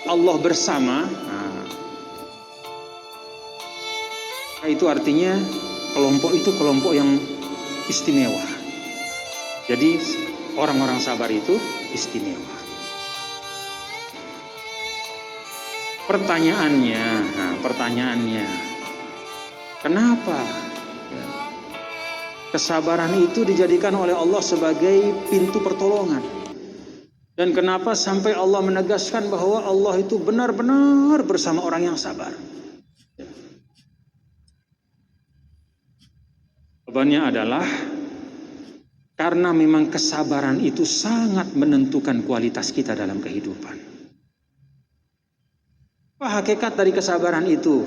Allah bersama, itu artinya kelompok itu kelompok yang istimewa. Jadi orang-orang sabar itu istimewa. Pertanyaannya, kenapa kesabaran itu dijadikan oleh Allah sebagai pintu pertolongan? Dan kenapa sampai Allah menegaskan bahwa Allah itu benar-benar bersama orang yang sabar? Jawabannya adalah karena memang kesabaran itu sangat menentukan kualitas kita dalam kehidupan. Apa hakikat dari kesabaran itu?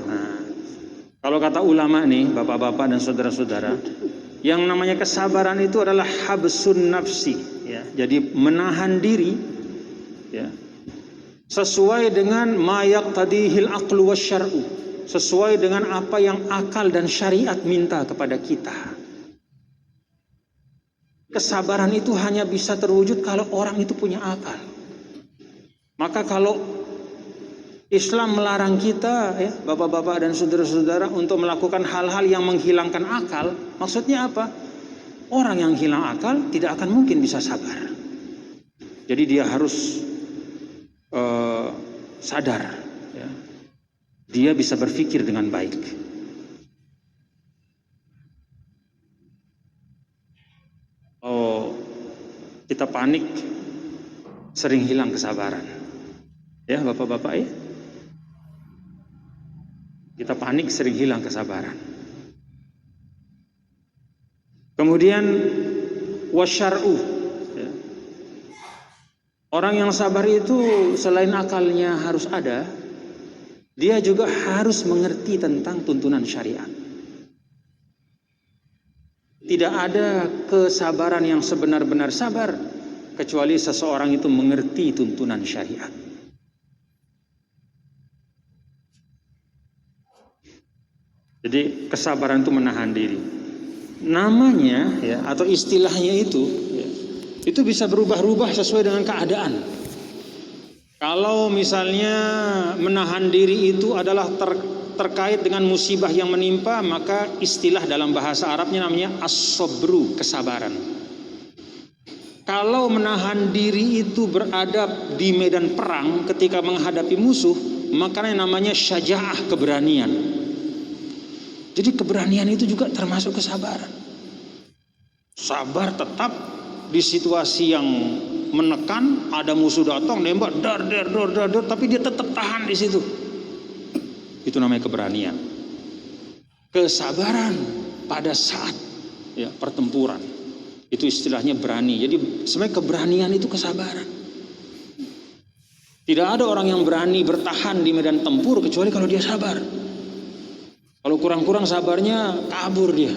Kalau kata ulama nih, bapak-bapak dan saudara-saudara, yang namanya kesabaran itu adalah habsun nafsi, ya. Jadi menahan diri, ya, sesuai dengan ma yaqtadihil aqlu wasyar'u, sesuai dengan apa yang akal dan syariat minta kepada kita. Kesabaran itu hanya bisa terwujud kalau orang itu punya akal. Maka kalau Islam melarang kita, ya, bapak-bapak dan saudara-saudara, untuk melakukan hal-hal yang menghilangkan akal, maksudnya apa? Orang yang hilang akal tidak akan mungkin bisa sabar. Jadi dia harus sadar, ya. Dia bisa berpikir dengan baik. Kita panik, sering hilang kesabaran. Ya, bapak-bapak, ya. Kita panik, sering hilang kesabaran. Kemudian wasyar'u, ya. Orang yang sabar itu selain akalnya harus ada, dia juga harus mengerti tentang tuntunan syariat. Tidak ada kesabaran yang sebenar-benar sabar kecuali seseorang itu mengerti tuntunan syariat. Jadi kesabaran itu menahan diri. Namanya, ya, atau istilahnya itu, ya, itu bisa berubah-ubah sesuai dengan keadaan. Kalau misalnya menahan diri itu adalah terkait dengan musibah yang menimpa, maka istilah dalam bahasa Arabnya namanya as-sabru, kesabaran. Kalau menahan diri itu berada di medan perang ketika menghadapi musuh, maka namanya syaja'ah, keberanian. Jadi keberanian itu juga termasuk kesabaran. Sabar tetap di situasi yang menekan, ada musuh datang nembak, dar, tapi dia tetap tahan di situ. Itu namanya keberanian. Kesabaran pada saat, ya, pertempuran, itu istilahnya berani. Jadi sebenarnya keberanian itu kesabaran. Tidak ada orang yang berani bertahan di medan tempur kecuali kalau dia sabar. Kalau kurang-kurang sabarnya, kabur dia.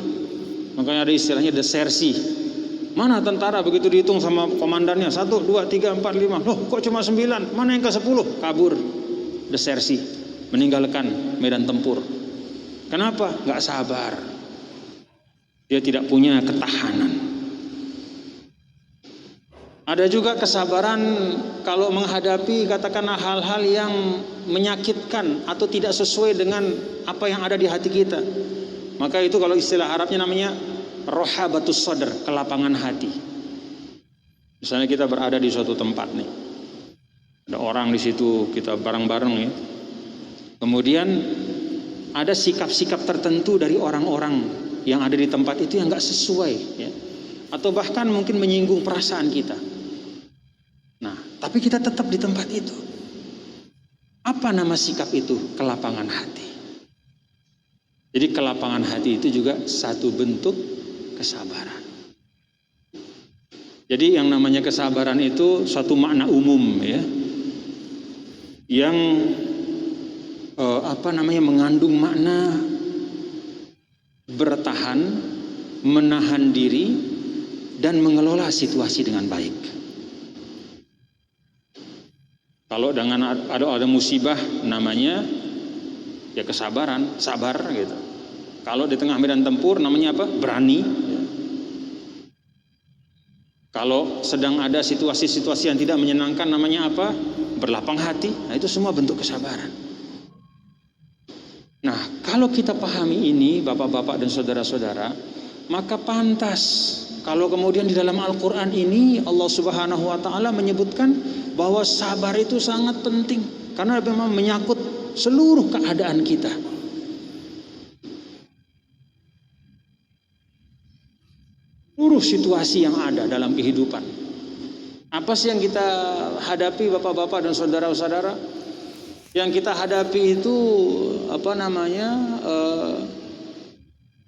Makanya ada istilahnya desersi. Mana tentara begitu dihitung sama komandannya, 1, 2, 3, 4, 5, loh kok cuma 9, mana yang ke-10? Kabur, desersi, meninggalkan medan tempur. Kenapa? Gak sabar. Dia tidak punya ketahanan. Ada juga kesabaran kalau menghadapi katakanlah hal-hal yang menyakitkan atau tidak sesuai dengan apa yang ada di hati kita. Maka itu kalau istilah Arabnya namanya rohabatus sadr, kelapangan hati. Misalnya kita berada di suatu tempat nih, ada orang di situ, kita bareng-bareng ya. Kemudian ada sikap-sikap tertentu dari orang-orang yang ada di tempat itu yang nggak sesuai, ya. Atau bahkan mungkin menyinggung perasaan kita. Nah, tapi kita tetap di tempat itu. Apa nama sikap itu? Kelapangan hati. Jadi kelapangan hati itu juga satu bentuk kesabaran. Jadi yang namanya kesabaran itu suatu makna umum, ya, yang mengandung makna bertahan, menahan diri, dan mengelola situasi dengan baik. Kalau dengan ada musibah, namanya ya kesabaran, sabar gitu. Kalau di tengah medan tempur namanya apa? Berani. Ya. Kalau sedang ada situasi-situasi yang tidak menyenangkan, namanya apa? Berlapang hati. Nah, itu semua bentuk kesabaran. Nah, kalau kita pahami ini, bapak-bapak dan saudara-saudara, maka pantas kalau kemudian di dalam Al-Quran ini Allah Subhanahu wa Ta'ala menyebutkan bahwa sabar itu sangat penting, karena memang menyangkut seluruh keadaan kita. Seluruh situasi yang ada dalam kehidupan. Apa sih yang kita hadapi, bapak-bapak dan saudara-saudara? Yang kita hadapi itu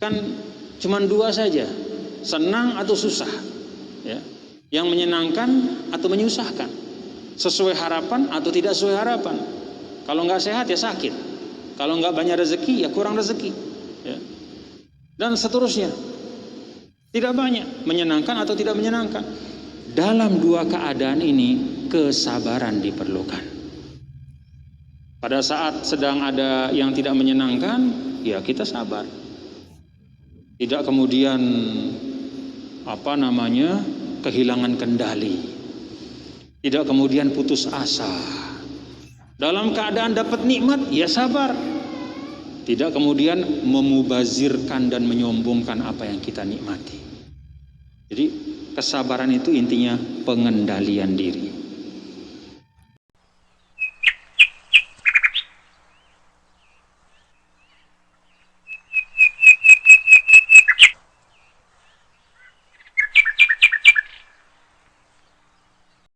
kan cuma dua saja, senang atau susah, ya. Yang menyenangkan atau menyusahkan, sesuai harapan atau tidak sesuai harapan. Kalau nggak sehat ya sakit, kalau nggak banyak rezeki ya kurang rezeki, ya. Dan seterusnya. Tidak banyak, menyenangkan atau tidak menyenangkan. Dalam dua keadaan ini kesabaran diperlukan. Pada saat sedang ada yang tidak menyenangkan, ya kita sabar. Tidak kemudian kehilangan kendali. Tidak kemudian putus asa. Dalam keadaan dapat nikmat, ya sabar. Tidak kemudian memubazirkan dan menyombongkan apa yang kita nikmati. Jadi kesabaran itu intinya pengendalian diri.